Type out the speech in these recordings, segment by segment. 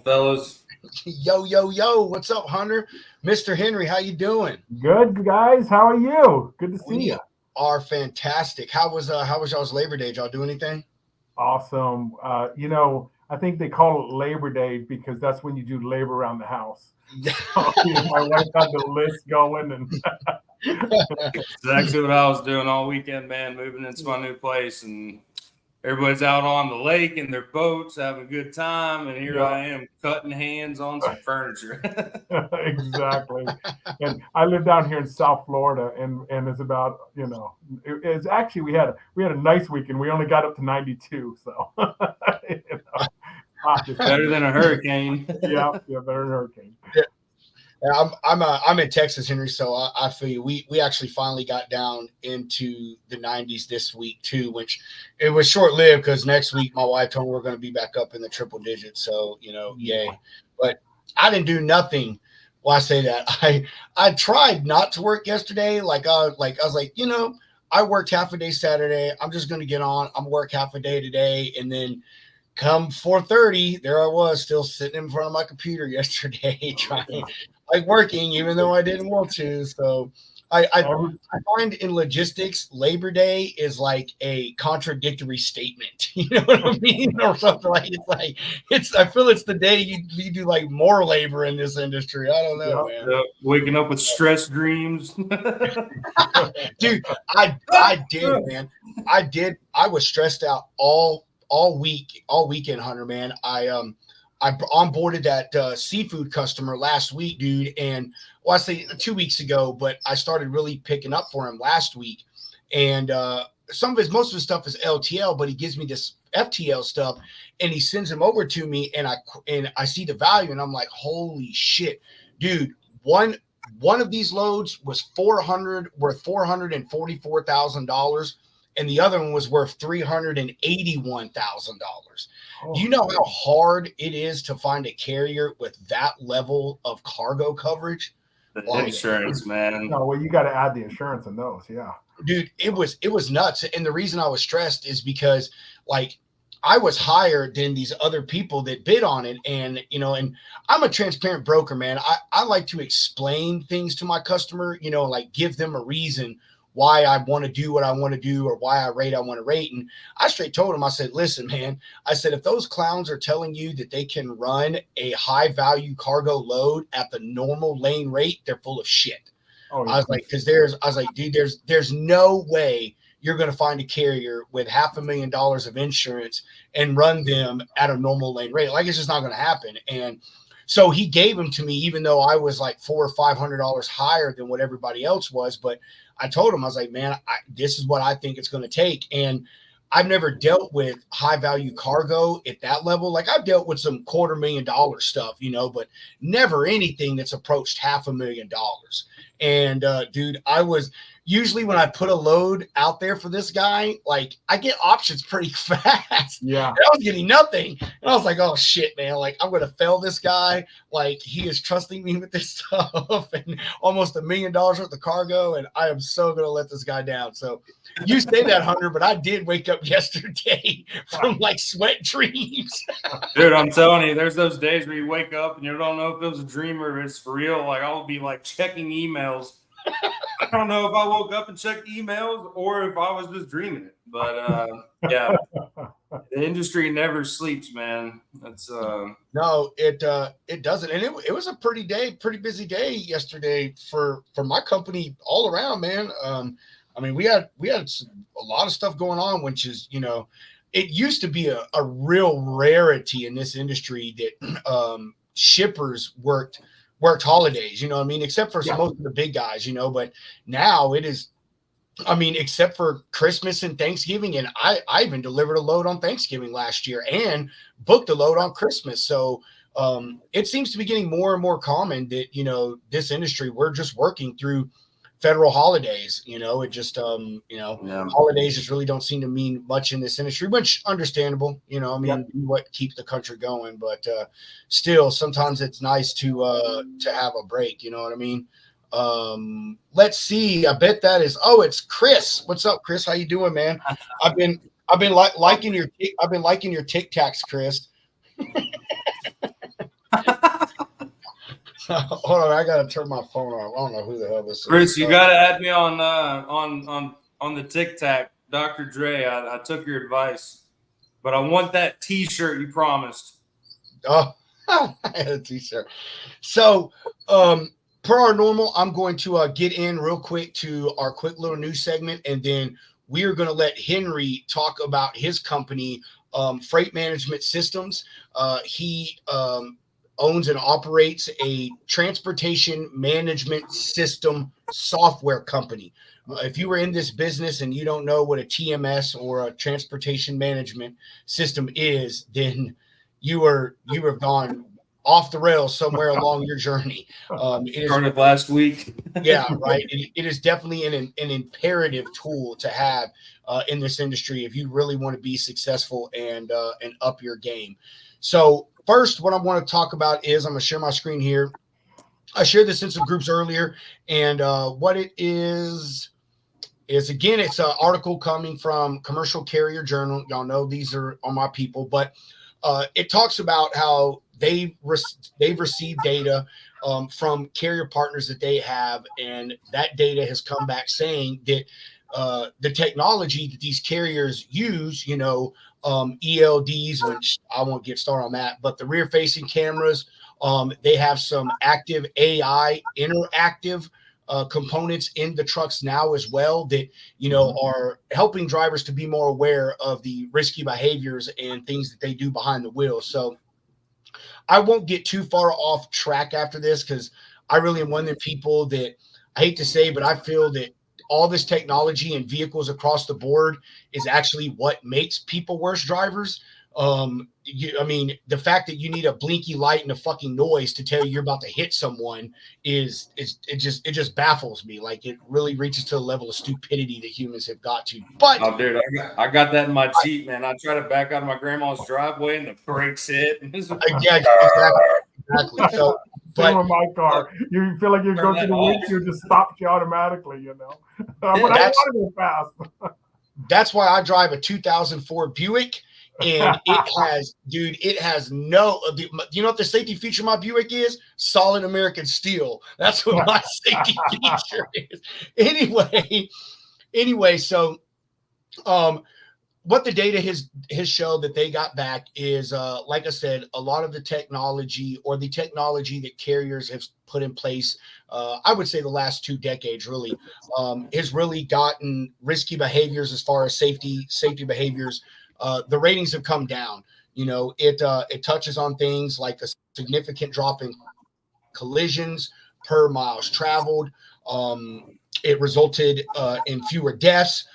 fellas? Yo, yo, yo, what's up, Hunter? Mr. Henry, how you doing? Good guys, how are you? Good to see We you. are fantastic. How was y'all's Labor Day? Did y'all do anything? Awesome. I think they call it Labor Day because that's when you do labor around the house. So my wife had the list going, and Exactly what I was doing all weekend, man. Moving into my new place, and everybody's out on the lake in their boats having a good time. And here yeah, I am cutting hands on some furniture. exactly. And I live down here in South Florida, and it's about it's actually we had a nice weekend. We only got up to 92, so hot this Better week. than a hurricane. Yeah, better than hurricane. Yeah, I'm in Texas, Henry. So I feel you. We actually finally got down into the 90s this week too, which it was short lived because next week my wife told me we're going to be back up in the triple digits. So Yeah. yay! But I didn't do nothing. Well, I say that I tried not to work yesterday. I was like, I worked half a day Saturday. I'm just going to get on. I'm work half a day today, and then come 4:30, there I was still sitting in front of my computer yesterday, trying like working, even though I didn't want to. So I, I Every, I find in logistics, Labor Day is like a contradictory statement. You know what I mean, or something like it's. I feel it's the day you do like more labor in this industry. I don't know, yeah. man. Waking up with stress dreams. Dude, I did, man. I did. I was stressed out all weekend, Hunter. Man, I onboarded that seafood customer last week, dude, and well, I say 2 weeks ago, but I started really picking up for him last week, and most of his stuff is LTL, but he gives me this FTL stuff, and he sends them over to me, and I see the value, and I'm like, holy shit, dude, one of these loads was 400 worth $444,000, and the other one was worth $381,000. Do you Oh, know how hard it is to find a carrier with that level of cargo coverage? The oh Like, yeah. insurance, man. No, well, you got to add the insurance in those. Yeah. dude, it was nuts. And the reason I was stressed is because like I was higher than these other people that bid on it. And I'm a transparent broker, man. I like to explain things to my customer, like give them a reason why I want to do what I want to do or why I want to rate. And I straight told him, I said, listen, man, I said, if those clowns are telling you that they can run a high value cargo load at the normal lane rate, they're full of shit. Oh I yeah. was like, I was like, dude, there's no way you're going to find a carrier with $500,000 of insurance and run them at a normal lane rate. Like it's just not going to happen. And so he gave them to me, even though I was like $400 or $500 higher than what everybody else was. But I told him, I was like, man, this is what I think it's going to take. And I've never dealt with high value cargo at that level. Like I've dealt with some $250,000 stuff, but never anything that's approached $500,000. And dude, I was usually when I put a load out there for this guy, like I get options pretty fast. Yeah. And I was getting nothing. And I was like, oh shit, man. Like I'm gonna fail this guy. Like he is trusting me with this stuff and almost $1 million worth of cargo. And I am so gonna let this guy down. So you say that, Hunter, but I did wake up yesterday from like sweat dreams. Dude, I'm telling you, there's those days where you wake up and you don't know if it was a dream or if it's for real. Like I'll be like checking emails. I don't know if I woke up and checked emails or if I was just dreaming it. But yeah, the industry never sleeps, man. That's No, it doesn't, and it was a pretty busy day yesterday for my company all around, man. I mean, we had a lot of stuff going on, which is it used to be a real rarity in this industry that shippers worked holidays. You know what I mean? Except for Yeah. most of the big guys, but now it is. I mean, except for Christmas and Thanksgiving, and I even delivered a load on Thanksgiving last year and booked a load on Christmas. So it seems to be getting more and more common that this industry we're just working through federal holidays. It just yeah. holidays just really don't seem to mean much in this industry, which understandable. I Yeah. mean, what keeps the country going, but still, sometimes it's nice to have a break. You know what I mean? Let's see. I bet that is. Oh, it's Chris. What's up, Chris? How you doing, man? I've been liking your I've been liking your Tic Tacs, Chris. Hold on, I gotta turn my phone off. I don't know who the hell this is. Chris, you gotta add me on the Tic Tac, Dr. Dre. I took your advice, but I want that T-shirt you promised. Oh, I had a T-shirt. So, per our normal, I'm going to get in real quick to our quick little news segment, and then we are going to let Henry talk about his company, Freight Management Systems. He owns and operates a transportation management system software company. If you were in this business and you don't know what a TMS or a transportation management system is, then you have gone off the rails somewhere along your journey. It Started last week. Yeah, right. It is definitely an imperative tool to have in this industry if you really want to be successful and up your game. So first, what I want to talk about is I'm going to share my screen here. I shared this in some groups earlier, and what it is again, it's an article coming from Commercial Carrier Journal. Y'all know these are my people, but it talks about how they've received data from carrier partners that they have, and that data has come back saying that the technology that these carriers use, ELDs, which I won't get started on that, but the rear-facing cameras, they have some active AI interactive components in the trucks now as well that are helping drivers to be more aware of the risky behaviors and things that they do behind the wheel. So I won't get too far off track after this, because I really am one of the people that, I hate to say, but I feel that all this technology and vehicles across the board is actually what makes people worse drivers. The fact that you need a blinky light and a fucking noise to tell you you're about to hit someone it just baffles me. Like, it really reaches to a level of stupidity that humans have got to. But oh, dude, I got that in my Jeep, man. I try to back out of my grandma's driveway and the brakes hit. yeah, exactly. So, same with my car. You feel like you go to the windshield, just stops you automatically. But I want to go fast. That's why I drive a 2004 Buick. And it has no, what the safety feature of my Buick is? Solid American steel. That's what my safety feature is. Anyway, so what the data has showed that they got back is, like I said, a lot of the technology that carriers have put in place, I would say the last 2 decades really, has really gotten risky behaviors as far as safety behaviors. The ratings have come down. It touches on things like a significant drop in collisions per miles traveled. It resulted in fewer deaths,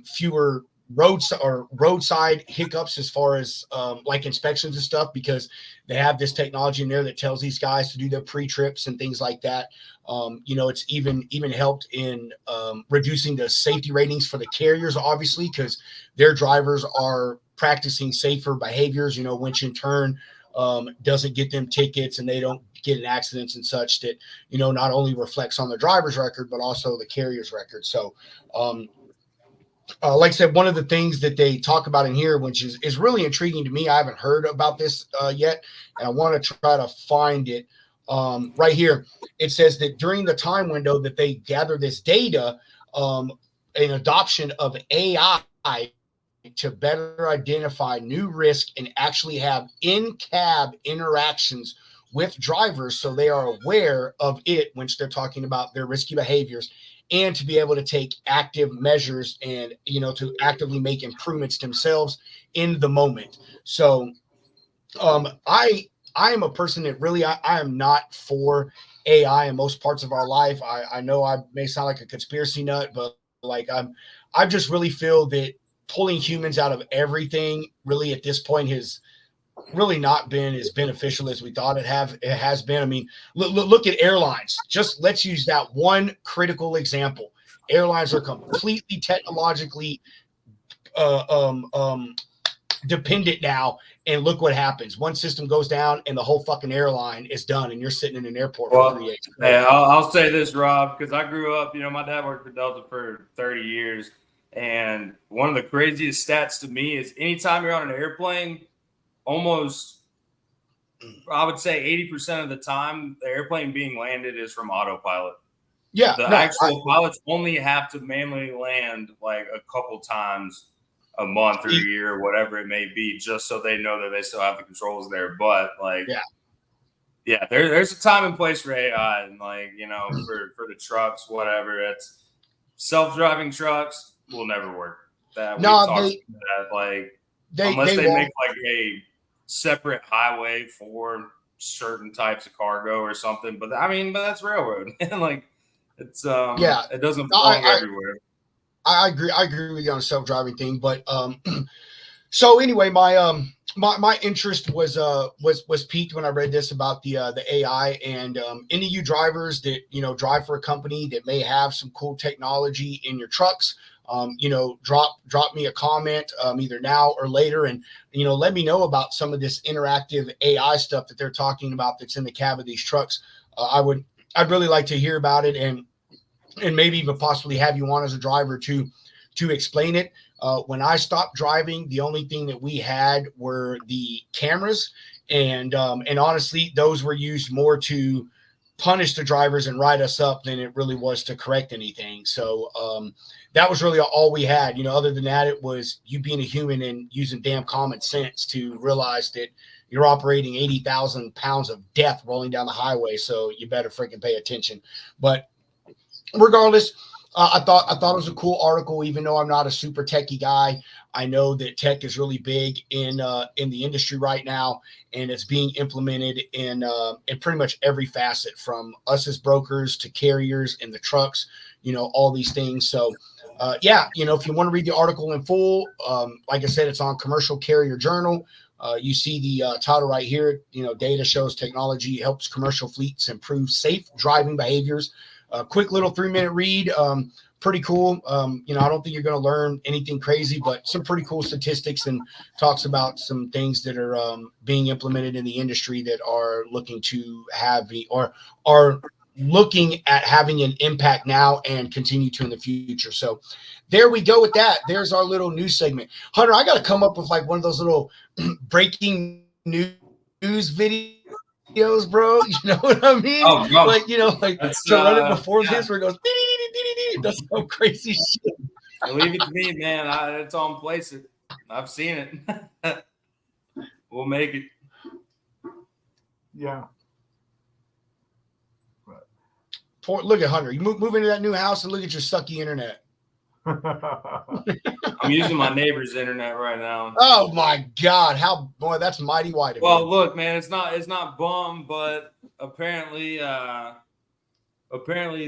fewer roadside hiccups as far as like inspections and stuff, because they have this technology in there that tells these guys to do their pre-trips and things like that. It's even helped in reducing the safety ratings for the carriers, obviously, because their drivers are practicing safer behaviors, which in turn doesn't get them tickets, and they don't get in accidents and such, that not only reflects on the driver's record but also the carrier's record. So like I said, one of the things that they talk about in here, which is really intriguing to me, I haven't heard about this yet, and I want to try to find it right here. It says that during the time window that they gather this data, an adoption of AI to better identify new risk and actually have in-cab interactions with drivers so they are aware of it when they're talking about their risky behaviors, and to be able to take active measures and, to actively make improvements themselves in the moment. So I am a person that really, I am not for AI in most parts of our life. I know I may sound like a conspiracy nut, but like I just really feel that pulling humans out of everything really at this point has really not been as beneficial as we thought it has been. I mean, look at airlines. Just let's use that one critical example. Airlines are completely technologically dependent now, and look what happens. One system goes down and the whole fucking airline is done, and you're sitting in an airport for 3 days. Yeah, I'll say this, Rob, because I grew up, my dad worked for Delta for 30 years, and one of the craziest stats to me is anytime you're on an airplane, almost I would say 80% of the time, the airplane being landed is from autopilot. Yeah, The actual pilots only have to manually land like a couple times a month or a year, or whatever it may be, just so they know that they still have the controls there. But like, yeah, there's a time and place for AI, and like, you know, for the trucks, whatever. It's self-driving trucks will never work. That unless they make like a separate highway for certain types of cargo or something. But I mean, but that's railroad, and like it's it doesn't belong everywhere. I agree with you on the self-driving thing, but so anyway, my interest was piqued when I read this about the AI, and any of you drivers that, you know, drive for a company that may have some cool technology in your trucks, you know, drop me a comment either now or later, and, you know, let me know about some of this interactive AI stuff that they're talking about that's in the cab of these trucks. I'd really like to hear about it, and maybe even possibly have you on as a driver to explain it. When I stopped driving, the only thing that we had were the cameras, and honestly, those were used more to punish the drivers and write us up than it really was to correct anything. So that was really all we had. You know, other than that, it was you being a human and using damn common sense to realize that you're operating 80,000 pounds of death rolling down the highway. So you better freaking pay attention. But regardless, I thought it was a cool article, even though I'm not a super techie guy. I know that tech is really big in the industry right now, and it's being implemented in pretty much every facet, from us as brokers to carriers and the trucks, you know, all these things. So yeah, you know, if you want to read the article in full, like I said, it's on Commercial Carrier Journal. You see the title right here. You know, data shows technology helps commercial fleets improve safe driving behaviors. A quick little 3-minute read. Pretty cool. You know, I don't think you're going to learn anything crazy, but some pretty cool statistics, and talks about some things that are being implemented in the industry that are looking to have or are looking at having an impact now and continue to in the future. So there we go with that. There's our little news segment. Hunter, I got to come up with like one of those little breaking news videos, bro. You know what I mean? Oh, no. Like, you know, like to run it before this where it goes, that's some crazy shit. Leave it to me, man. It's on place. I've seen it. We'll make it. Yeah. Look at Hunter. You move into that new house and look at your sucky internet. I'm using my neighbor's internet right now. Oh my God. That's mighty white of Well, look, man, it's not bum, but apparently the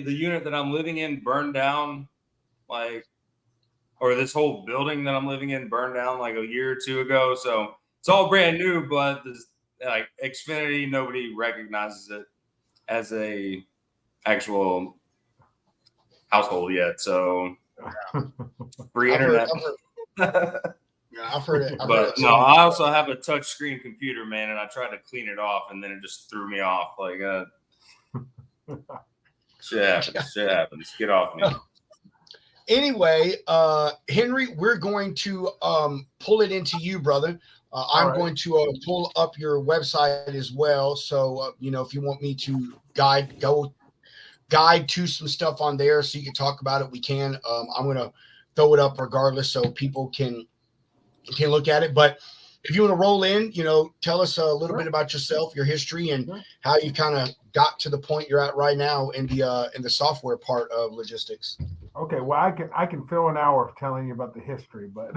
unit that I'm living in burned down, or this whole building that I'm living in burned down like a year or two ago. So it's all brand new, but like Xfinity, nobody recognizes it as a actual household yet. So free internet. I've heard it. But no, I also have a touchscreen computer, man, and I tried to clean it off, and then it just threw me off. Like, shit happens. Get off me. Anyway, Henry, we're going to pull it into you, brother. I'm going to pull up your website as well. So, you know, if you want me to guide to some stuff on there so you can talk about it, we can. I'm going to throw it up regardless so people can look at it. But if you want to roll in, you know, tell us a little bit about yourself, your history, and how you kind of got to the point you're at right now in the software part of logistics. Okay, well, I can fill an hour of telling you about the history, but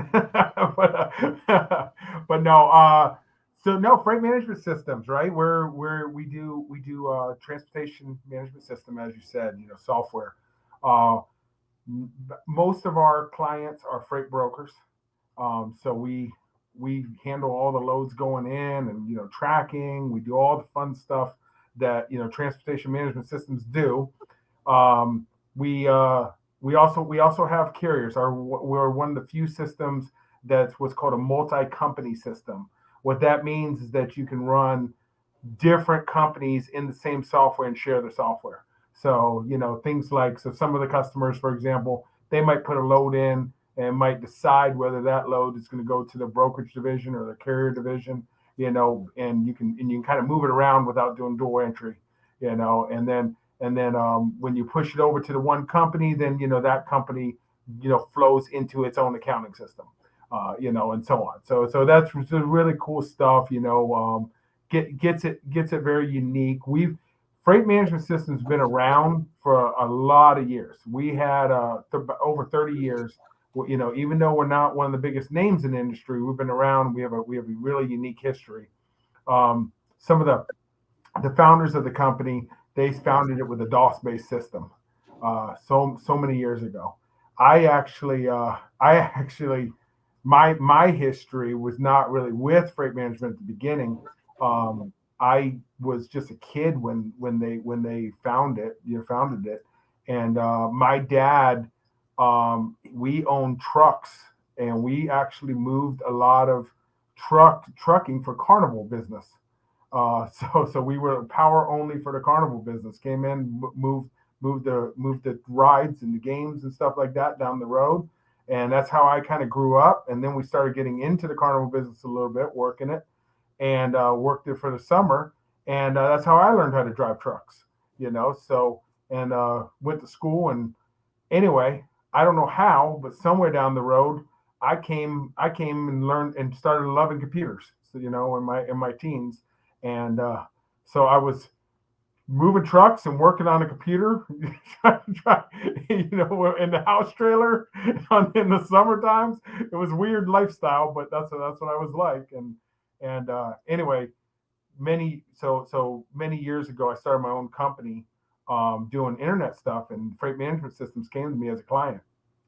but no. So no, freight management systems, right? Where we do transportation management system, as you said, you know, software. Most of our clients are freight brokers, so we handle all the loads going in, and, you know, tracking. We do all the fun stuff that, you know, transportation management systems do. We also have carriers. We're one of the few systems that's what's called a multi-company system. What that means is that you can run different companies in the same software and share the software. So, you know, things like, so some of the customers, for example, they might put a load in and might decide whether that load is going to go to the brokerage division or the carrier division. and you can kind of move it around without doing dual entry, and then when you push it over to the one company, then that company flows into its own accounting system, and so on. So that's really cool stuff. Gets it very unique. Freight management systems been around for a lot of years. We had over 30 years. Even though we're not one of the biggest names in the industry, we've been around. We have a really unique history. Some of the founders of the company, they founded it with a DOS-based system, so many years ago. I actually, my history was not really with freight management at the beginning. I was just a kid when they founded it, and my dad, we owned trucks, and we actually moved a lot of trucking for Carnival business. So we were power only for the Carnival business. Came in, moved the rides and the games and stuff like that down the road, and that's how I kind of grew up. And then we started getting into the Carnival business a little bit, working it, and worked it for the summer, and that's how I learned how to drive trucks. So and went to school, and anyway, I don't know how, but somewhere down the road, I came and learned and started loving computers. So in my teens. And so I was moving trucks and working on a computer, in the house trailer in the summer times. It was a weird lifestyle, but that's what I was like. And anyway, many years ago, I started my own company doing internet stuff, and freight management systems came to me as a client.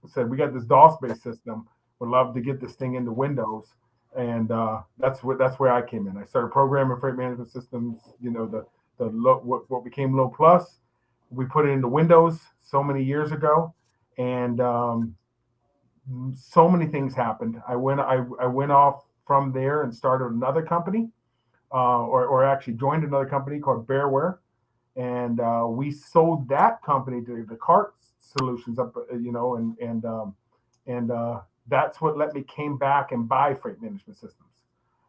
Said, we got this DOS-based system. Would love to get this thing into Windows. And that's where I came in. I started programming freight management systems. What became Low Plus. We put it into Windows so many years ago, and so many things happened. I went off from there and started another company, or actually joined another company called Bearware, and we sold that company to the Cart Solutions up, and that's what let me came back and buy freight management systems,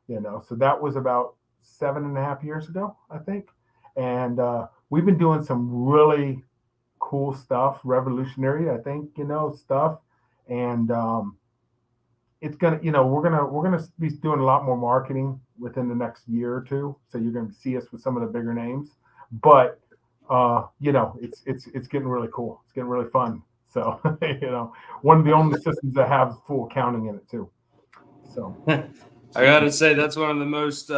so that was about 7.5 years ago, I think. And we've been doing some really cool stuff, revolutionary, I think, stuff. And it's gonna, we're gonna be doing a lot more marketing within the next year or two. So you're gonna see us with some of the bigger names. But it's getting really cool. It's getting really fun. So one of the only systems that have full accounting in it too. So I gotta say that's one of the most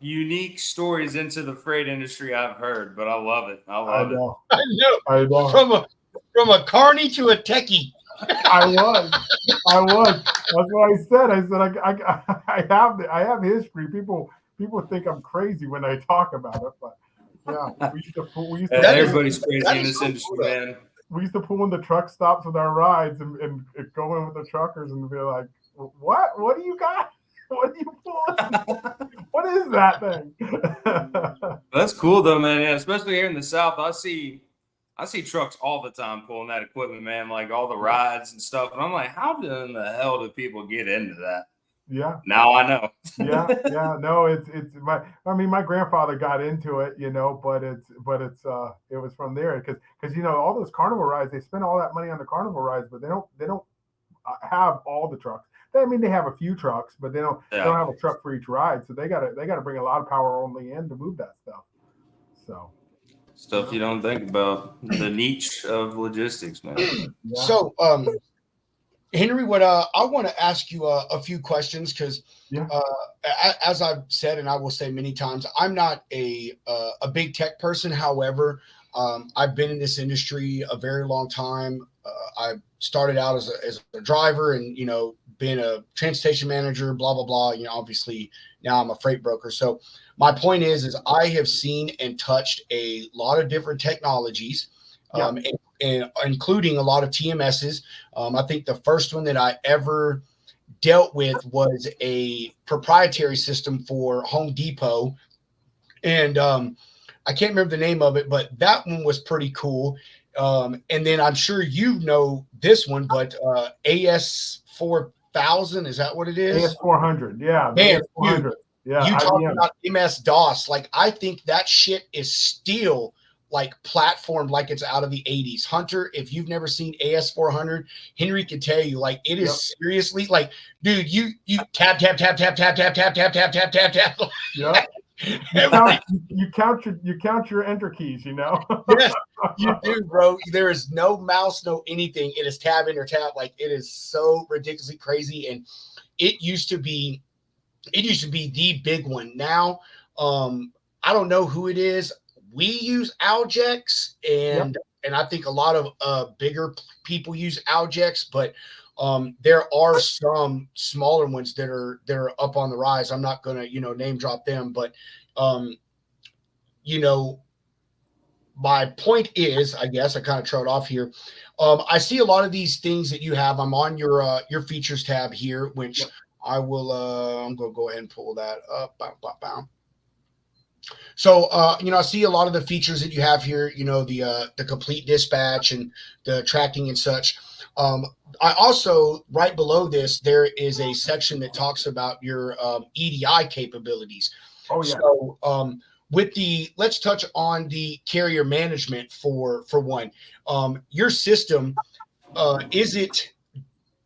unique stories into the freight industry I've heard. But I love it. I know. From a carny to a techie. I was. That's what I said. I have history. People think I'm crazy when I talk about it, but yeah, we used to everybody's crazy in this industry, man. We used to pull in the truck stops with our rides and go in with the truckers and be like, what do you got? What do you pull? What is that thing? That's cool though, man. Yeah, especially here in the South, I see trucks all the time pulling that equipment, man, like all the rides and stuff. And I'm like, how in the hell do people get into that? Yeah. Now I know. yeah. No, it's my grandfather got into it, but it was from there because all those Carnival rides, they spend all that money on the Carnival rides, but they don't have all the trucks. They have a few trucks, but they don't have a truck for each ride. So they gotta bring a lot of power only in to move that stuff. So stuff you don't think about, the niche of logistics, man. Yeah. So Henry, what I want to ask you a few questions because as I've said, and I will say many times, I'm not a big tech person. However, I've been in this industry a very long time. I started out as a driver and, being a transportation manager, blah, blah, blah. Obviously now I'm a freight broker. So my point is I have seen and touched a lot of different technologies, and including a lot of TMSs. I think the first one that I ever dealt with was a proprietary system for Home Depot. And I can't remember the name of it, but that one was pretty cool. And then I'm sure you know this one, but AS4000, is that what it is? AS400, yeah. Man, AS400. Yeah, You talk IBM. about MS DOS. Like, I think that shit is still like platformed like it's out of the 80s. Hunter, if you've never seen AS400, Henry can tell you, like, it is Yep. seriously like, dude, you tap, tap, tap, tap, tap, tap, tap, tap, tap, tap, tap, tap. Yep. You count your enter keys, you know? Yes, you do, bro. There is no mouse, no anything. It is tab, enter, tab. Like, it is so ridiculously crazy. And it used to be the big one. Now, I don't know who it is. We use Algex, and I think a lot of bigger people use Algex, but there are some smaller ones that are up on the rise. I'm not gonna name drop them, but you know my point is, I guess I kind of trod off here. I see a lot of these things that you have. I'm on your features tab here, which I will. I'm gonna go ahead and pull that up. Bow, bow, bow. So I see a lot of the features that you have here. The complete dispatch and the tracking and such. I also, right below this, there is a section that talks about your EDI capabilities. Oh yeah. So let's touch on the carrier management for one. Your system,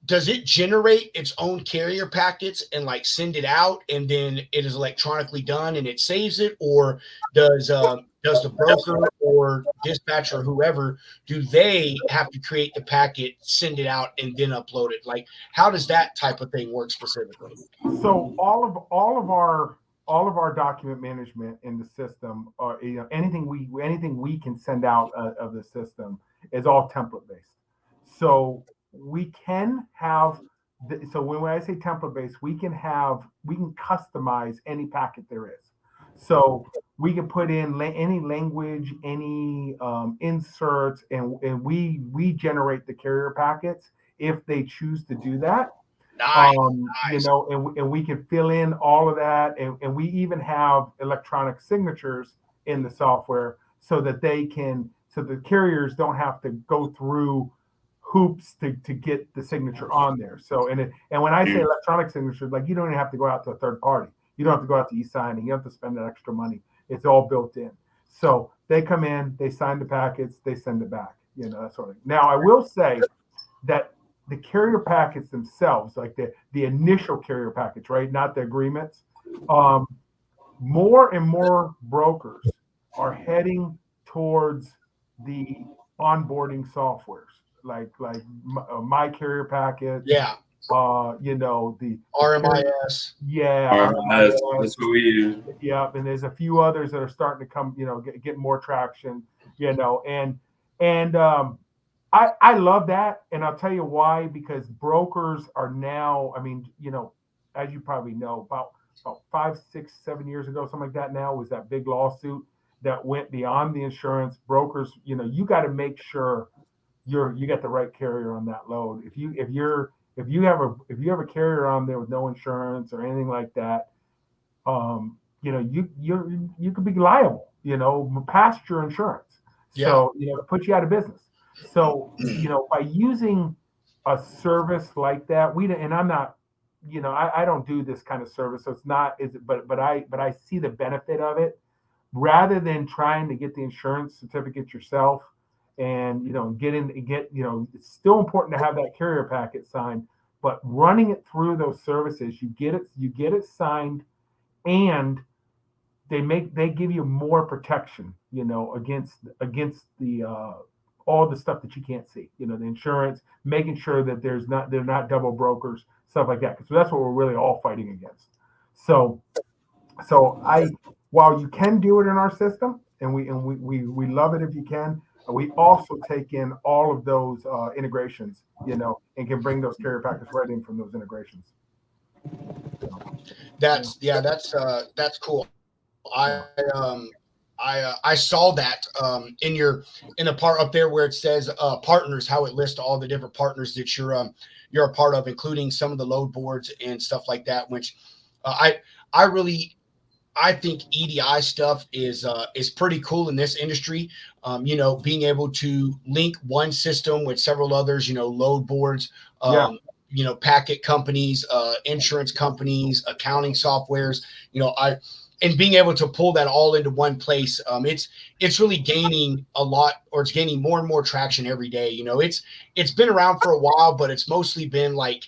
does it generate its own carrier packets and like send it out, and then it is electronically done and it saves it, or does the broker or dispatcher or whoever, do they have to create the packet, send it out, and then upload it? Like, how does that type of thing work specifically? So all of our document management in the system, or anything we can send out of the system, is all template based. So we can have so when I say template based, we can customize any packet there is. So we can put in any language, any inserts, and we generate the carrier packets if they choose to do that. Nice. And we can fill in all of that, and we even have electronic signatures in the software so that so the carriers don't have to go through hoops to get the signature on there. So and when I say electronic signatures, like, you don't even have to go out to a third party. You don't have to go out to e-signing. You have to spend that extra money. It's all built in. So they come in, they sign the packets, they send it back. That sort of thing. Now I will say that the carrier packets themselves, like the initial carrier packets, right? Not the agreements. More and more brokers are heading towards the onboarding softwares, like my carrier packet. Yeah. The RMIS. Yeah. RMIS, that's what we use. Yeah, and there's a few others that are starting to come, get more traction, and I love that, and I'll tell you why. Because brokers are now, I mean, as you probably know, about 5, 6, 7 years ago, something like that. Now was that big lawsuit that went beyond the insurance brokers. You got to make sure you got the right carrier on that load. If you have a carrier on there with no insurance or anything like that, you could be liable, past your insurance. So to put you out of business. So by using a service like that, and I'm not, I don't do this kind of service, so it's not. But I see the benefit of it, rather than trying to get the insurance certificate yourself, and it's still important to have that carrier packet signed, but running it through those services, you get it signed, and they give you more protection, against the all the stuff that you can't see, the insurance, making sure that they're not double brokers, stuff like that. So that's what we're really all fighting against. So while you can do it in our system, and we love it if you can, we also take in all of those integrations, and can bring those carrier packets right in from those integrations. That's cool. I saw that in the part up there where it says partners, how it lists all the different partners that you're a part of, including some of the load boards and stuff like that. Which I think EDI stuff is pretty cool in this industry. Being able to link one system with several others, load boards. packet companies, insurance companies, accounting softwares, and being able to pull that all into one place. It's really gaining a lot, or it's gaining more and more traction every day. It's been around for a while, but it's mostly been like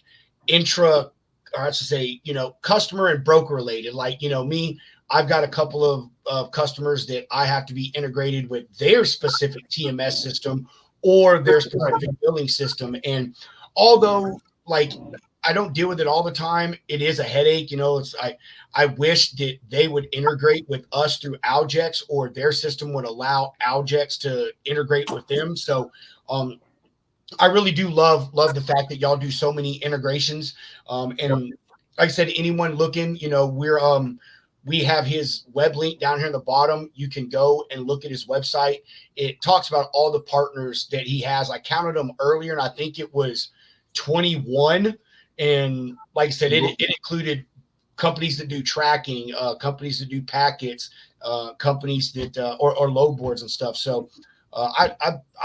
or I should say, customer and broker related. Like, me, I've got a couple of customers that I have to be integrated with their specific TMS system or their specific billing system. And although, like, I don't deal with it all the time, it is a headache. I wish that they would integrate with us through Aljex, or their system would allow Aljex to integrate with them. So I really do love the fact that y'all do so many integrations. And like I said, anyone looking, we have his web link down here in the bottom. You can go and look at his website. It talks about all the partners that he has. I counted them earlier, and I think it was 21. And like I said, it included companies that do tracking, companies that do packets, companies that or load boards and stuff. So I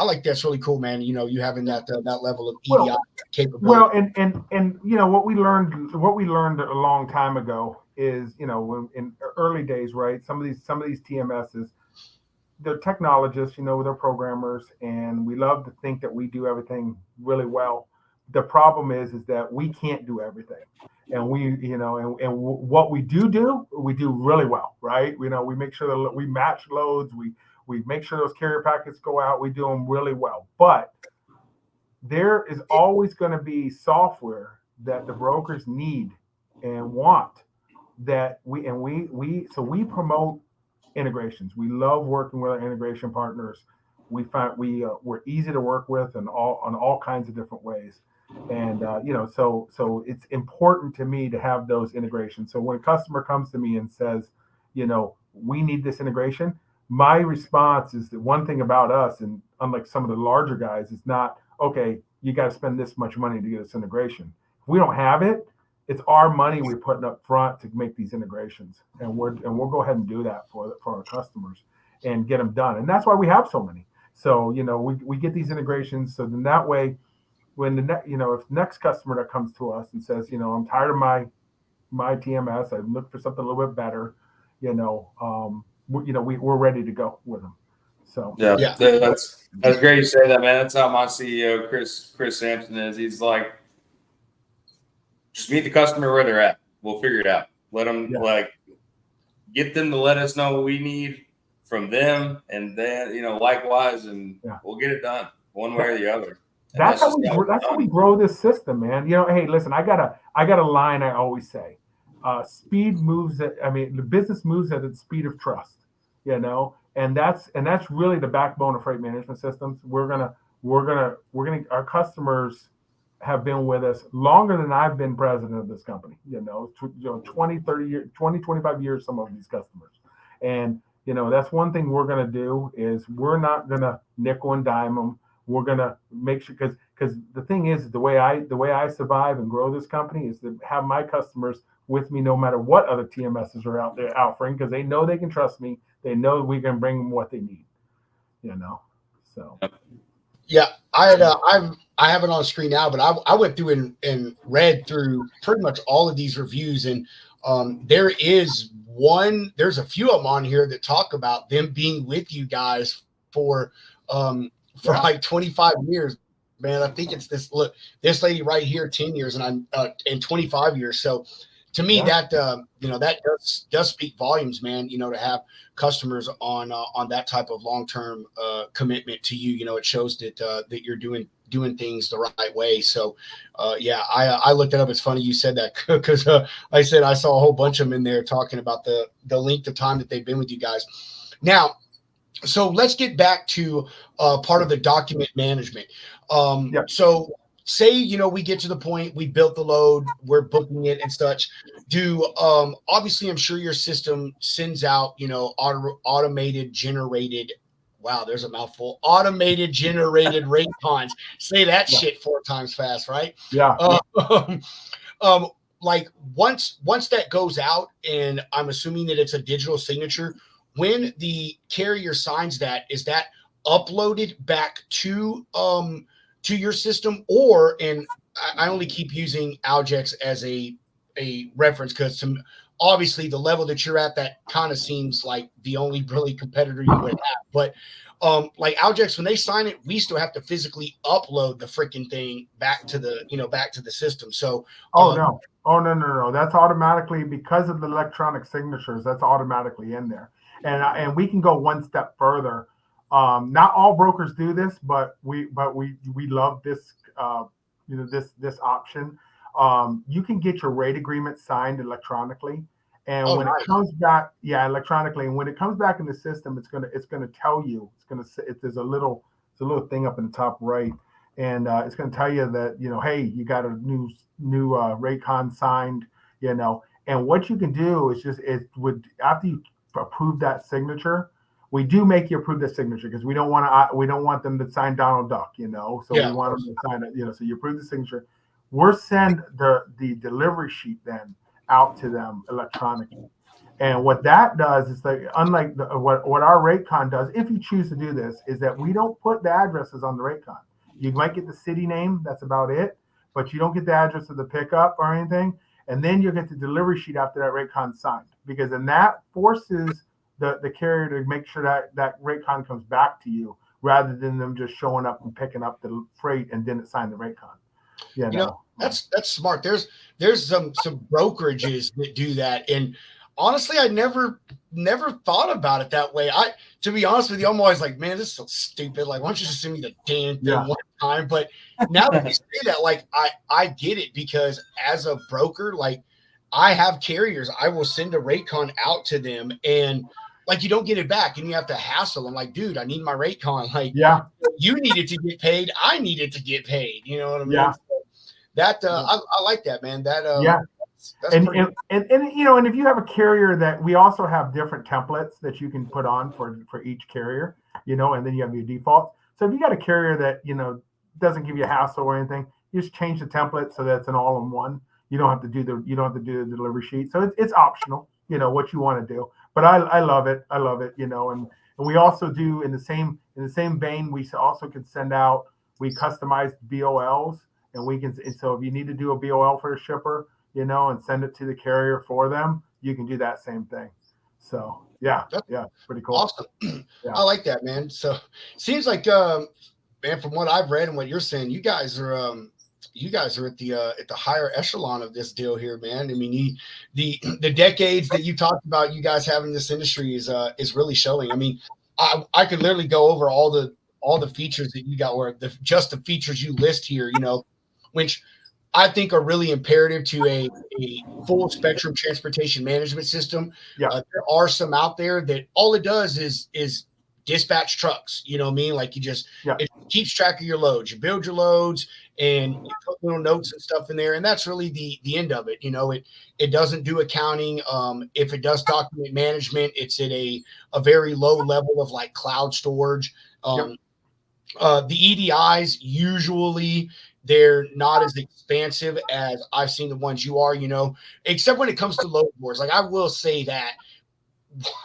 like that's really cool, man. You having that level of EDI capability. Well, and what we learned a long time ago is, in early days, right? Some of these TMSs, they're technologists, they're programmers, and we love to think that we do everything really well. The problem is that we can't do everything, and what we do we do really well, right? We make sure that we match loads, we make sure those carrier packets go out, we do them really well. But there is always going to be software that the brokers need and want, that we promote integrations. We love working with our integration partners. We find we're easy to work with on all kinds of different ways. And so it's important to me to have those integrations. So when a customer comes to me and says, we need this integration, my response is that one thing about us, and unlike some of the larger guys, is not, okay, you got to spend this much money to get this integration. If we don't have it, it's our money we're putting up front to make these integrations, and we'll go ahead and do that for our customers and get them done. And that's why we have so many. So we get these integrations, so then that way, when if next customer that comes to us and says, I'm tired of my TMS, I look for something a little bit better, we're ready to go with them. So yeah. That's great you say that, man. That's how my CEO Chris Sampson is. He's like, just meet the customer where they're at. We'll figure it out. Let them get them to let us know what we need from them, and then likewise, and we'll get it done one way or the other. That's how we grow this system, man. Hey, listen, I got a line I always say. The business moves at the speed of trust, and that's really the backbone of freight management systems. Our customers have been with us longer than I've been president of this company, 20, 30 years, 20, 25 years, some of these customers. And, that's one thing we're going to do is we're not going to nickel and dime them. We're going to make sure, because the thing is, the way I survive and grow this company is to have my customers with me no matter what other TMSs are out there offering, because they know they can trust me. They know we can bring them what they need, so. Yeah, I have it on screen now, but I went through and read through pretty much all of these reviews, and there's a few of them on here that talk about them being with you guys for like 25 years, man. I think it's this lady right here, 10 years, and I'm in 25 years. So to me, that does speak volumes, man. To have customers on that type of long-term commitment to you. It shows that you're doing things the right way. So I looked it up. It's funny you said that, because I said I saw a whole bunch of them in there talking about the length of time that they've been with you guys. Now, so let's get back to part of the document management. So say, we get to the point, we built the load, we're booking it and such. Obviously, I'm sure your system sends out, automated generated, wow, there's a mouthful, automated generated rate cons. Say that shit 4 times fast, right? Yeah. Like once that goes out, and I'm assuming that it's a digital signature, when the carrier signs that, is that uploaded back to your system, or, and I only keep using Algex as a reference because obviously the level that you're at, that kind of seems like the only really competitor you would have. But like Algex, when they sign it, we still have to physically upload the freaking thing back to the back to the system. So No. Oh, no. That's automatically, because of the electronic signatures, that's automatically in there. And we can go one step further. Not all brokers do this, but we love this, this option. You can get your rate agreement signed electronically. And when nice. it comes back, electronically, and when it comes back in the system, it's gonna tell you. There's a little thing up in the top right, and it's going to tell you that, hey, you got a new Raycon signed, and what you can do is after you approve that signature, we do make you approve the signature, because we don't want them to sign Donald Duck, so we want them to sign it, so you approve the signature. We'll send the delivery sheet then out to them electronically. And what that does is, like, unlike what our Raycon does, if you choose to do this, is that we don't put the addresses on the Raycon. You might get the city name, that's about it, but you don't get the address of the pickup or anything. And then you'll get the delivery sheet after that Raycon signed, because then that forces the carrier to make sure that Raycon comes back to you, rather than them just showing up and picking up the freight and didn't sign the Raycon. That's smart. There's some brokerages that do that, and honestly, I never thought about it that way. To be honest with you, I'm always like, man, this is so stupid. Like, why don't you just send me the damn thing one time? But now that you say that, like, I get it, because as a broker, like, I have carriers, I will send a Raycon out to them, and like, you don't get it back, and you have to hassle them. Like, dude, I need my Raycon. Like, you needed to get paid, I needed to get paid. You know what I mean? Yeah. So that I like that, man. That That's and if you have a carrier, that we also have different templates that you can put on for each carrier, and then you have your default. So if you got a carrier that doesn't give you a hassle or anything, you just change the template so that's an all-in-one. You don't have to do the delivery sheet. So it's optional, what you want to do. But I love it. And we also do, in the same vein, we also can send out, we customize BOLs, and we can. And so if you need to do a BOL for a shipper, and send it to the carrier for them, you can do that same thing. So pretty cool. Awesome. I like that, man. So seems like, man, from what I've read and what you're saying, you guys are at the higher echelon of this deal here, man. I mean, the decades that you talked about, you guys having this industry is really showing. I mean, I could literally go over all the features that you got, or just the features you list here, which I think are really imperative to a full spectrum transportation management system. There are some out there that all it does is dispatch trucks. You know what I mean? Like, it keeps track of your loads. You build your loads, and you put little notes and stuff in there, and that's really the end of it. It doesn't do accounting. If it does document management, it's at a very low level of, like, cloud storage. The EDIs, usually they're not as expansive as I've seen the ones you are, except when it comes to load boards. Like, I will say that,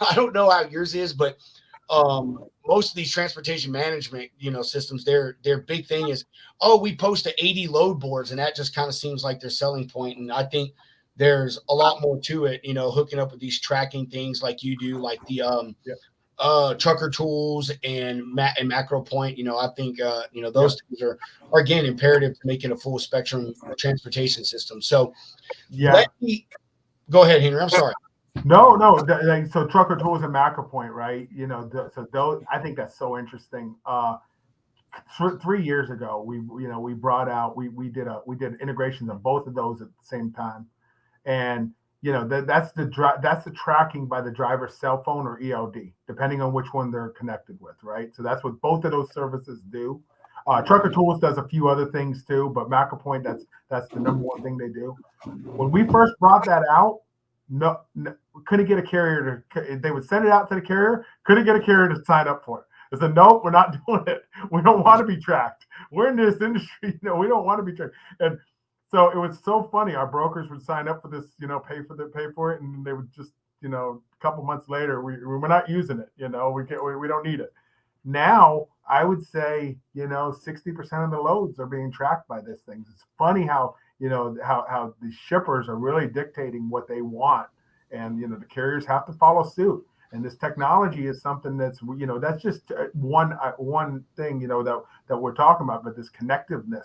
I don't know how yours is, but most of these transportation management, systems, their big thing is, we post to 80 load boards, and that just kind of seems like their selling point. And I think there's a lot more to it, hooking up with these tracking things like you do, like the Trucker Tools and Macro Point. I think those things are again imperative to making a full spectrum transportation system. So let me go ahead, Henry. I'm sorry. No. So Trucker Tools and Macro Point, right? So those, I think that's so interesting. 3 years ago, we brought out, we did integrations of both of those at the same time, and that's the tracking by the driver's cell phone or ELD, depending on which one they're connected with, right? So that's what both of those services do. Trucker Tools does a few other things too, but Macro Point, that's the number one thing they do. When we first brought that out, no, couldn't get a carrier to. They would send it out to the carrier, couldn't get a carrier to sign up for it. They said, nope, we're not doing it. We don't want to be tracked. We're in this industry, we don't want to be tracked. And so it was so funny. Our brokers would sign up for this, pay for it, and they would just, a couple months later, we're not using it. We don't need it. Now I would say, 60% of the loads are being tracked by this thing. It's funny how, how the shippers are really dictating what they want. And, the carriers have to follow suit. And this technology is something that's, that's just one thing, that we're talking about, but this connectiveness,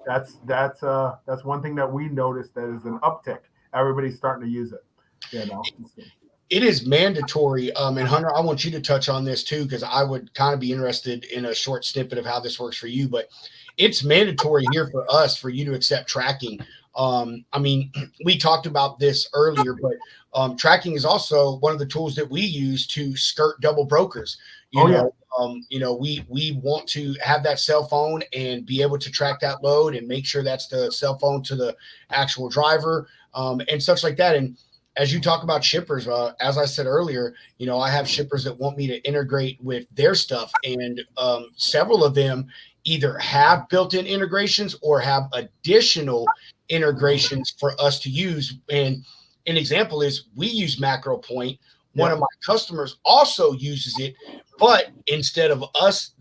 that's one thing that we noticed that is an uptick. Everybody's starting to use it, It is mandatory. And Hunter, I want you to touch on this too, because I would kind of be interested in a short snippet of how this works for you, but it's mandatory here for us, for you to accept tracking. I mean, we talked about this earlier, but tracking is also one of the tools that we use to skirt double brokers. You know, we want to have that cell phone and be able to track that load and make sure that's the cell phone to the actual driver, and such like that. And as you talk about shippers, as I said earlier, I have shippers that want me to integrate with their stuff, and several of them either have built-in integrations or have additional integrations for us to use. And an example is we use MacroPoint. One of my customers also uses it, but instead of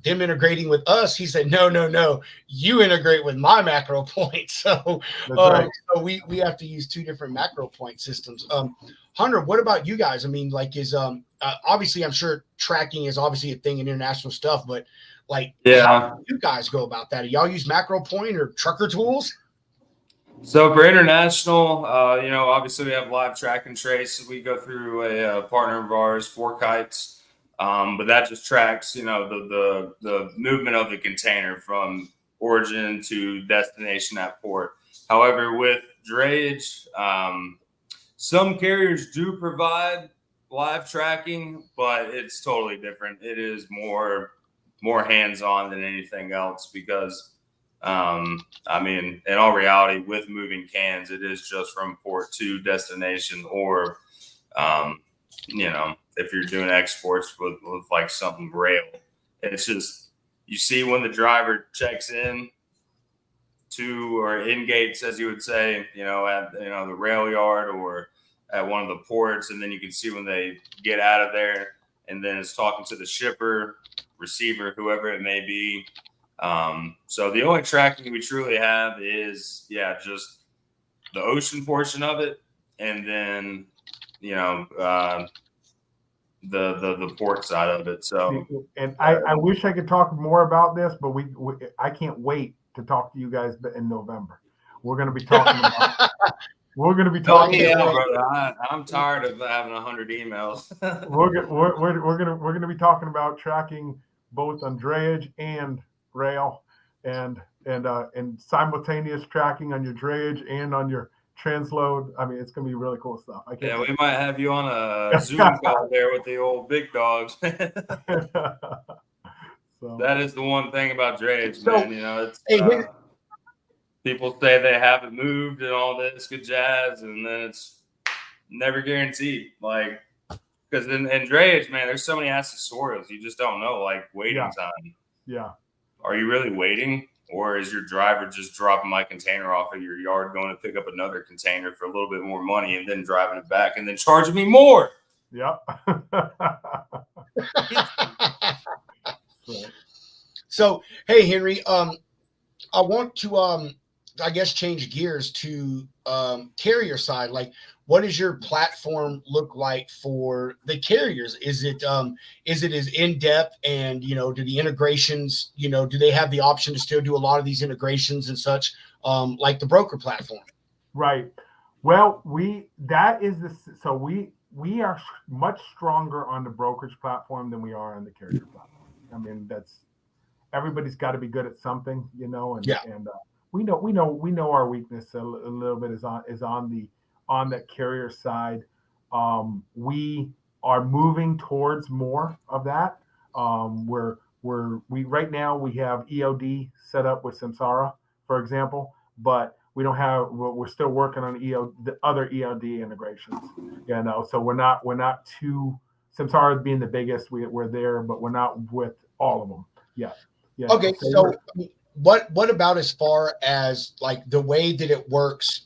them integrating with us, he said, no, you integrate with my MacroPoint. So, so we have to use two different MacroPoint systems. Hunter, what about you guys? I mean, like, is obviously, I'm sure tracking is obviously a thing in international stuff, but like, how do you guys go about that? Do y'all use MacroPoint or Trucker Tools? So for international, obviously we have Live Track and Trace. We go through a partner of ours, Four Kites, but that just tracks, the movement of the container from origin to destination at port. However, with drayage, some carriers do provide live tracking, but it's totally different. It is more hands-on than anything else, because I mean, in all reality, with moving cans, it is just from port to destination, or, if you're doing exports with like something rail, it's just, you see when the driver checks in to, or in gates, as you would say, at, the rail yard or at one of the ports. And then you can see when they get out of there, and then it's talking to the shipper, receiver, whoever it may be. So the only tracking we truly have is, just the ocean portion of it. And then, the port side of it. So, and I wish I could talk more about this, but I can't wait to talk to you guys in November. We're going to be talking about, brother, I'm tired of having 100 emails. we're going to be talking about tracking both on drayage and rail, and simultaneous tracking on your drayage and on your transload. I mean, it's going to be really cool stuff. We might have you on a Zoom call there with the old big dogs. So that is the one thing about drayage, man. It's people say they haven't moved and all this good jazz, and then it's never guaranteed. Like, because in drayage, man, there's so many accessorials you just don't know, like waiting time. Yeah. Are you really waiting, or is your driver just dropping my container off at your yard, going to pick up another container for a little bit more money, and then driving it back and then charging me more? Yep. So, hey, Henry, I want to, change gears to carrier side. Like, what does your platform look like for the carriers? Is it as in depth, and do the integrations, do they have the option to still do a lot of these integrations and such, like the broker platform? Right. Well, we are much stronger on the brokerage platform than we are on the carrier platform. I mean, everybody's got to be good at something, and we know our weakness a little bit is on that carrier side. We are moving towards more of that. Right now we have EOD set up with Samsara, for example, but we don't have. We're still working on the other EOD integrations. So we're not too. Samsara being the biggest, we're there, but we're not with all of them yet. Yeah. Okay, so what about as far as like the way that it works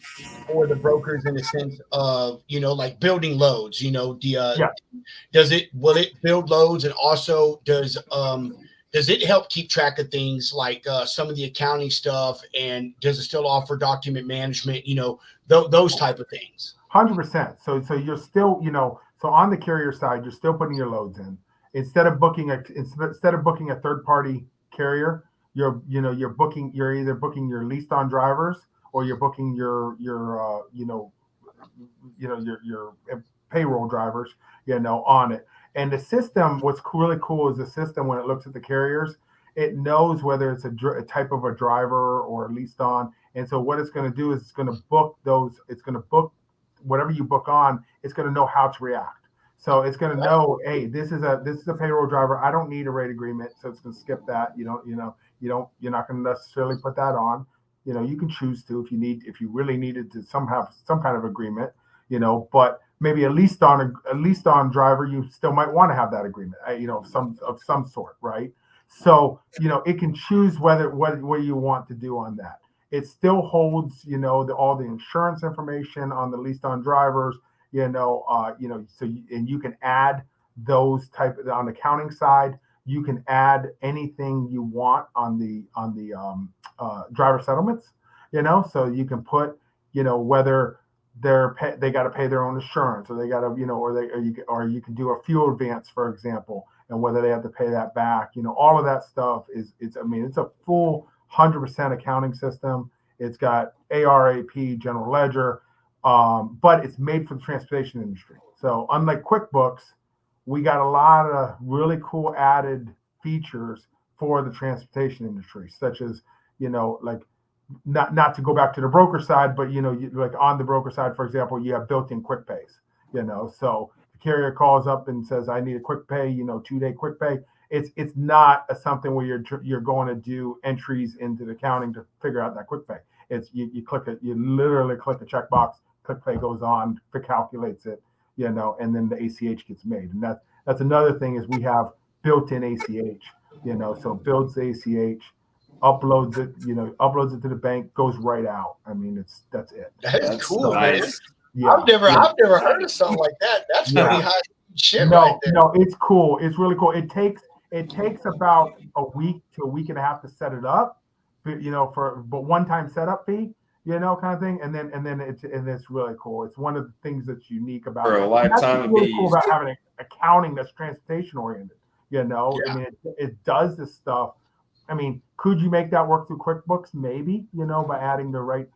for the brokers, in the sense of, like building loads, will it build loads, and also does does it help keep track of things like some of the accounting stuff? And does it still offer document management? Those type of things. 100%. So you're still, so on the carrier side, you're still putting your loads in. Instead of booking a third party carrier, you're either booking your leased on drivers, or you're booking your payroll drivers, on it. And the system, what's really cool is the system, when it looks at the carriers, it knows whether it's a type of a driver or leased on. And so what it's going to do is it's going to book whatever you book on. It's going to know how to react. So it's going to know, hey, this is a payroll driver. I don't need a rate agreement, so it's going to skip that. You're not going to necessarily put that on. You can choose to if you really needed to have some kind of agreement. But maybe a leased on driver, you still might want to have that agreement. Of some sort, right? So it can choose what you want to do on that. It still holds all the insurance information on the leased on drivers. And you can add those on the accounting side. You can add anything you want on the driver settlements. So you can put whether they got to pay their own insurance, or they got to or you can do a fuel advance, for example, and whether they have to pay that back. All of that stuff it's a full 100% accounting system. It's got ARAP, general ledger. But it's made for the transportation industry. So unlike QuickBooks, we got a lot of really cool added features for the transportation industry, such as, like not to go back to the broker side, but, like on the broker side, for example, you have built-in quick pays, so the carrier calls up and says, I need a quick pay, 2-day quick pay. It's not something where you're going to do entries into the accounting to figure out that quick pay. It's you literally click a checkbox. QuickPay goes on, calculates it, and then the ACH gets made. And that's another thing is we have built-in ACH, so builds the ACH, uploads it to the bank, goes right out. That's it. That's cool, nice. Man. Yeah. I've never heard of something like that. That's pretty high shit right there. No, it's cool. It's really cool. It takes about a week to a week and a half to set it up, but one-time setup fee. Kind of thing, and then it's really cool. It's one of the things that's unique about for a lifetime of really bees. cool about having an accounting that's transportation oriented. Yeah. It does this stuff. Could you make that work through QuickBooks? Maybe, by adding the right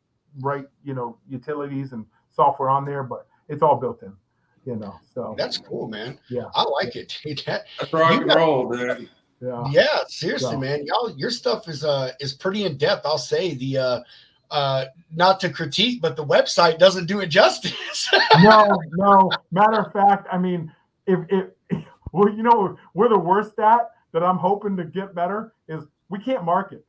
utilities and software on there, but it's all built in. So that's cool, man. Yeah, I like it. That's rock and roll, dude. Yeah, seriously, man. Your stuff is pretty in depth. I'll say not to critique, but the website doesn't do it justice. No. Matter of fact, if we're the worst at that. I'm hoping to get better is we can't market.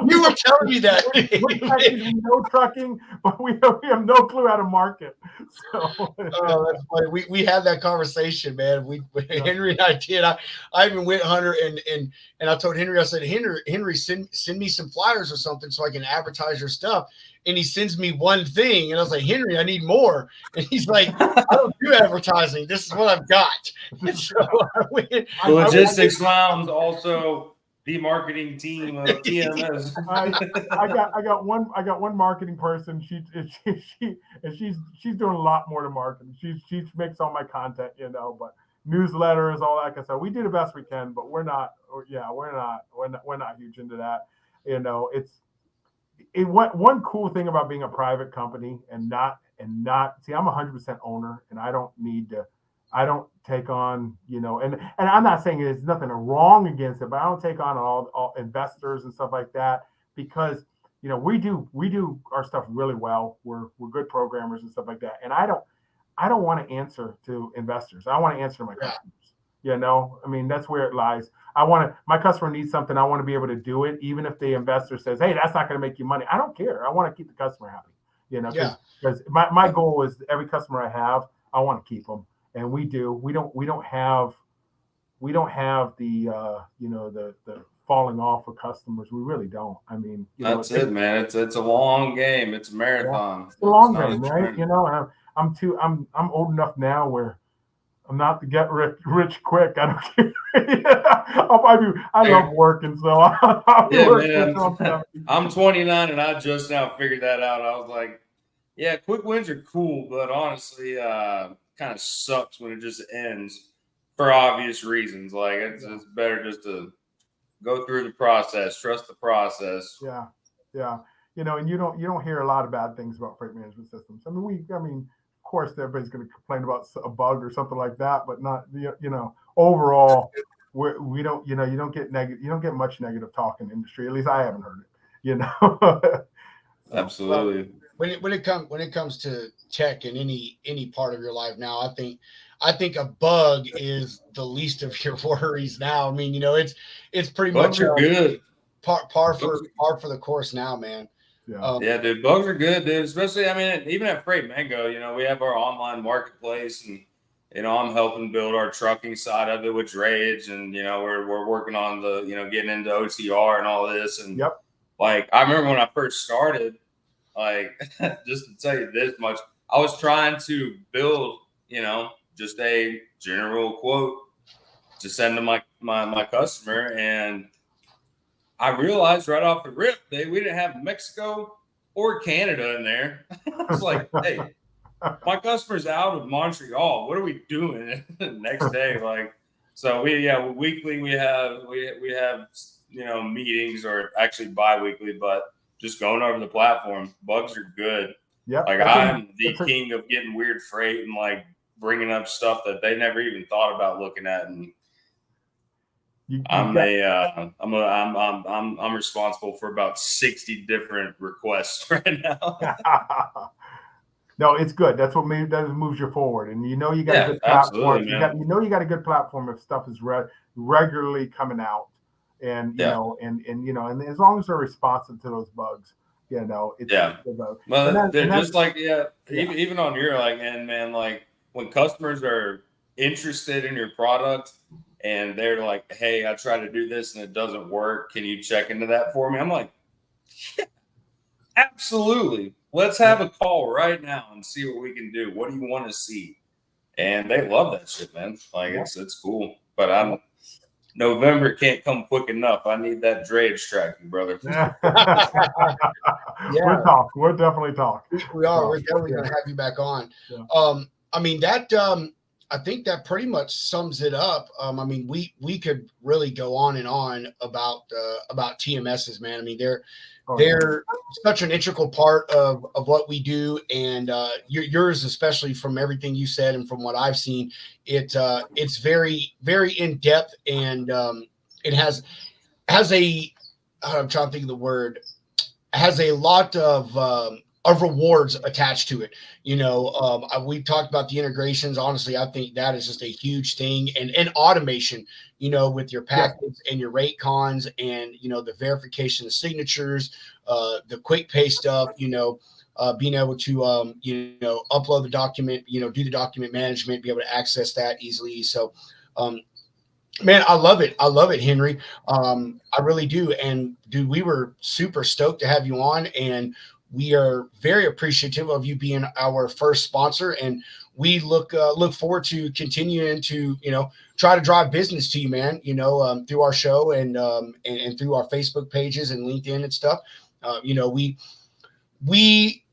You were telling me that. We know trucking, but we have no clue how to market. So that's funny. We had that conversation, man. Henry and I did. I even went Hunter and I told Henry, I said, Henry, send me some flyers or something so I can advertise your stuff. And he sends me one thing, and I was like, Henry, I need more. And he's like, I don't do advertising. This is what I've got. And so the Logistics Lounge also the marketing team of TMS. I got one marketing person. She's doing a lot more to marketing. She makes all my content, but newsletters, all that kind of stuff. We do the best we can, but we're not huge into that. One cool thing about being a private company and not see, I'm 100% owner, and I don't take on, and I'm not saying there's nothing wrong against it, but I don't take on all investors and stuff like that, because we do our stuff really well. We're good programmers and stuff like that, and I don't want to answer to investors. I want to answer to my customers. That's where it lies. My customer needs something. I want to be able to do it, even if the investor says, "Hey, that's not going to make you money." I don't care. I want to keep the customer happy. Because my goal is every customer I have, I want to keep them. And we do. We don't have the the falling off of customers. We really don't. That's it, man. It's a long game. It's a marathon. It's a long game, right? And I'm old enough now where I'm not the get rich quick. I don't care. I love working, so I'll be Yeah, working man. until I'm 70. I'm 29 and I just now figured that out. I was like, yeah, quick wins are cool, but honestly, kind of sucks when it just ends for obvious reasons. Like it's better just to go through the process, trust the process. Yeah, yeah. And you don't hear a lot of bad things about freight management systems. I mean, of course, everybody's going to complain about a bug or something like that, but not overall, we don't you don't get negative, you don't get much negative talk in the industry. At least I haven't heard it. So, Absolutely. When it comes to tech in any part of your life now, I think a bug is the least of your worries now. I mean, it's pretty Bugs much are good. par for the course now, man. yeah. Yeah, dude, bugs are good, dude. Especially, I mean, even at Freight Mango, we have our online marketplace, and I'm helping build our trucking side of it with drayage, and we're working on the getting into OTR and all this, and Yep. like I remember when I first started, like just to tell you this much, I was trying to build, just a general quote to send to my customer, and I realized right off the rip that we didn't have Mexico or Canada in there. I was like, hey, my customer's out of Montreal. What are we doing the next day? Like, so weekly we have meetings, or actually bi-weekly, but just going over the platform. Bugs are good. Yep. Like I'm the king of getting weird freight and like bringing up stuff that they never even thought about looking at, and I'm responsible for about 60 different requests right now. No, it's good. That's what moves you forward, and you got a good platform. You got a good platform if stuff is regularly coming out, and and as long as they're responsive to those bugs, it's Well, they're just like even on your end, man. Like when customers are interested in your product and they're like, "Hey, I tried to do this and it doesn't work. Can you check into that for me?" I'm like, "Yeah, absolutely. Let's have a call right now and see what we can do. What do you want to see?" And they love that shit, man. Like it's cool. But November can't come quick enough. I need that drayage tracking, brother. We'll definitely talk. We are. We're definitely going to have you back on. Yeah. I mean that. I think that pretty much sums it up. I mean, we could really go on and on about TMSs, man. I mean, they're such an integral part of what we do, and yours, especially from everything you said and from what I've seen, it's very, very in depth, and it has a I'm trying to think of the word, has a lot of rewards attached to it. We've talked about the integrations. Honestly, I think that is just a huge thing, and automation, with your packets and your rate cons, and the verification of signatures, the quick pay stuff, being able to upload the document, do the document management, be able to access that easily. So man, I love it, Henry. I really do. And dude, we were super stoked to have you on, and we are very appreciative of you being our first sponsor, and we look forward to continuing to try to drive business to you, man. Through our show and through our Facebook pages and LinkedIn and stuff. We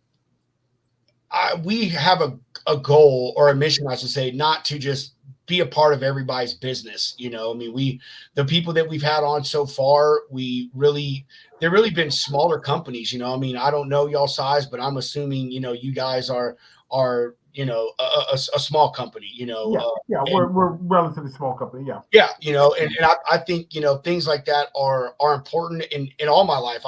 have a goal, or a mission, I should say, not to just be a part of everybody's business. I mean, the people that we've had on so far, they've really been smaller companies. I mean, I don't know y'all size, but I'm assuming, you guys are a small company, we're relatively small company. Yeah. And I think, things like that are important in all my life.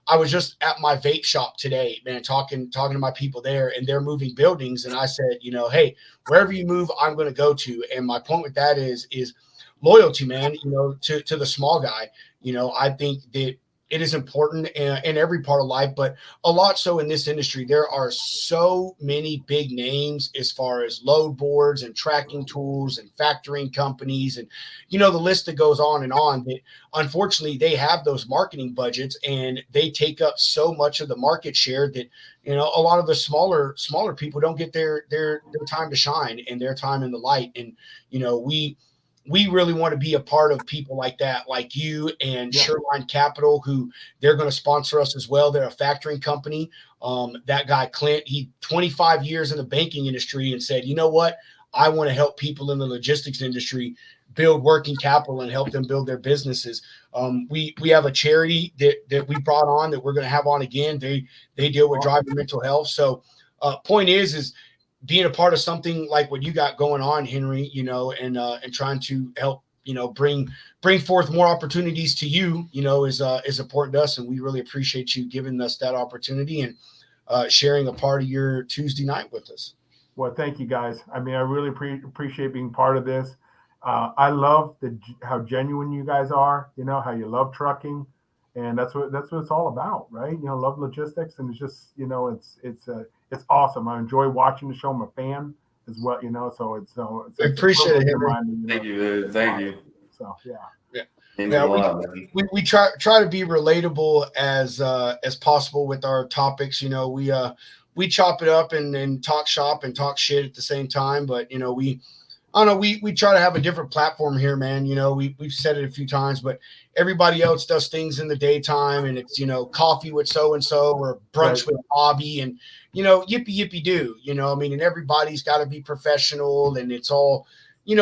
I was just at my vape shop today, man, talking to my people there, and they're moving buildings. And I said, hey, wherever you move, I'm going to go to. And my point with that is loyalty, man, to the small guy. I think that it is important in every part of life, but a lot so in this industry. There are so many big names as far as load boards and tracking tools and factoring companies, and the list that goes on and on. That unfortunately they have those marketing budgets and they take up so much of the market share that a lot of the smaller people don't get their time to shine and their time in the light. And we really want to be a part of people like that, like you and Shoreline Capital, who they're going to sponsor us as well. They're a factoring company. That guy, Clint, he 25 years in the banking industry and said, you know what? I want to help people in the logistics industry build working capital and help them build their businesses. We have a charity that we brought on that we're going to have on again. They deal with driving mental health. So point is being a part of something like what you got going on, Henry, and trying to help, bring forth more opportunities to you, is important to us. And we really appreciate you giving us that opportunity and sharing a part of your Tuesday night with us. Well, thank you guys. I mean, I really appreciate being part of this. I love how genuine you guys are, how you love trucking, and that's what it's all about, right? Love logistics, and it's just, it's awesome. I enjoy watching the show. I'm a fan as well, so it's I appreciate it, Henry. Thank you. Thank you. So we try to be relatable as possible with our topics. We chop it up and talk shop and talk shit at the same time, but we try to have a different platform here, man. We've said it a few times, but everybody else does things in the daytime, and it's coffee with so and so or brunch with Bobby, and yippee do. And everybody's got to be professional, and it's all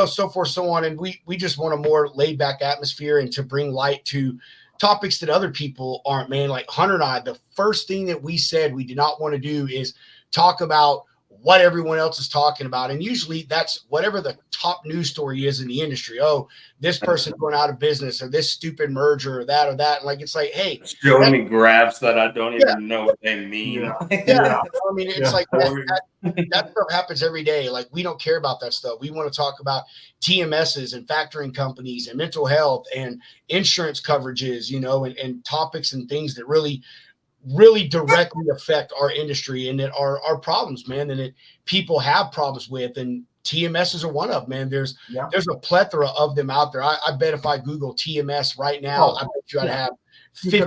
so forth, so on. And we just want a more laid back atmosphere and to bring light to topics that other people aren't, man. Like Hunter and I, the first thing that we said we did not want to do is talk about what everyone else is talking about. And usually that's whatever the top news story is in the industry. Oh, this person's going out of business, or this stupid merger, or that. And like, it's like, hey, showing me graphs that I don't even know what they mean. Yeah. I mean, it's like that stuff happens every day. Like, we don't care about that stuff. We want to talk about TMSs and factoring companies and mental health and insurance coverages, and topics and things that really directly affect our industry and that are problems, man, and that people have problems with. And TMSs are one of them, man. There's a plethora of them out there. I bet if I Google TMS right now, I bet you I'd have 50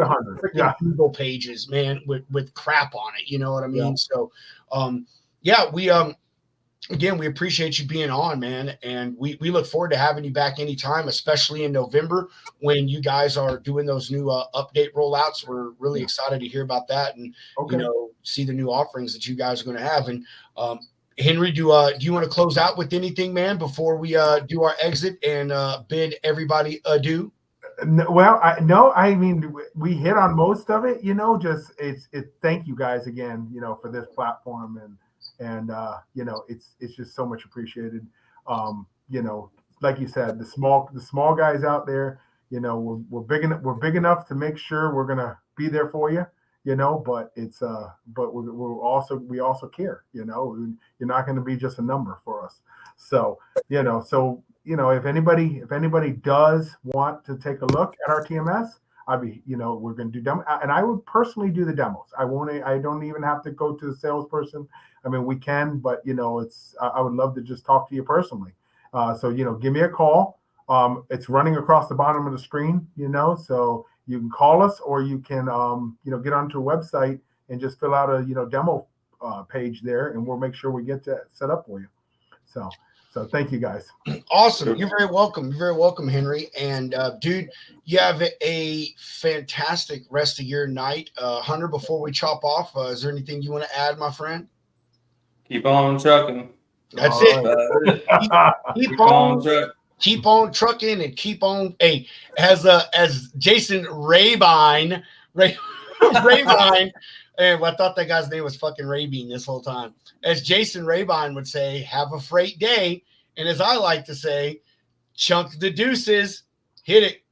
Google pages, man, with crap on it. You know what I mean? So, we appreciate you being on, man. And we look forward to having you back anytime, especially in November when you guys are doing those new update rollouts. We're really excited to hear about that and, see the new offerings that you guys are going to have. And Henry, do you want to close out with anything, man, before we do our exit and bid everybody adieu? Well, I mean, we hit on most of it, thank you guys again, for this platform, and it's just so much appreciated. Like you said, the small guys out there, we're big enough to make sure we're gonna be there for you, but it's but we also care, you're not going to be just a number for us. So if anybody does want to take a look at our TMS, we're going to do demo, and I would personally do the demos. I don't even have to go to the salesperson. I mean, we can, but I would love to just talk to you personally. So give me a call. It's running across the bottom of the screen, so you can call us, or you can get onto a website and just fill out a demo page there, and we'll make sure we get that set up for you. So thank you guys. Awesome. You're very welcome. You're very welcome, Henry. And dude, you have a fantastic rest of your night. Hunter, before we chop off, is there anything you want to add, my friend? Keep on trucking. That's it. Keep on trucking and keep on. Hey, as Jason Rabine, and I thought that guy's name was fucking Rabine this whole time. As Jason Rabine would say, have a freight day. And as I like to say, chunk the deuces, hit it.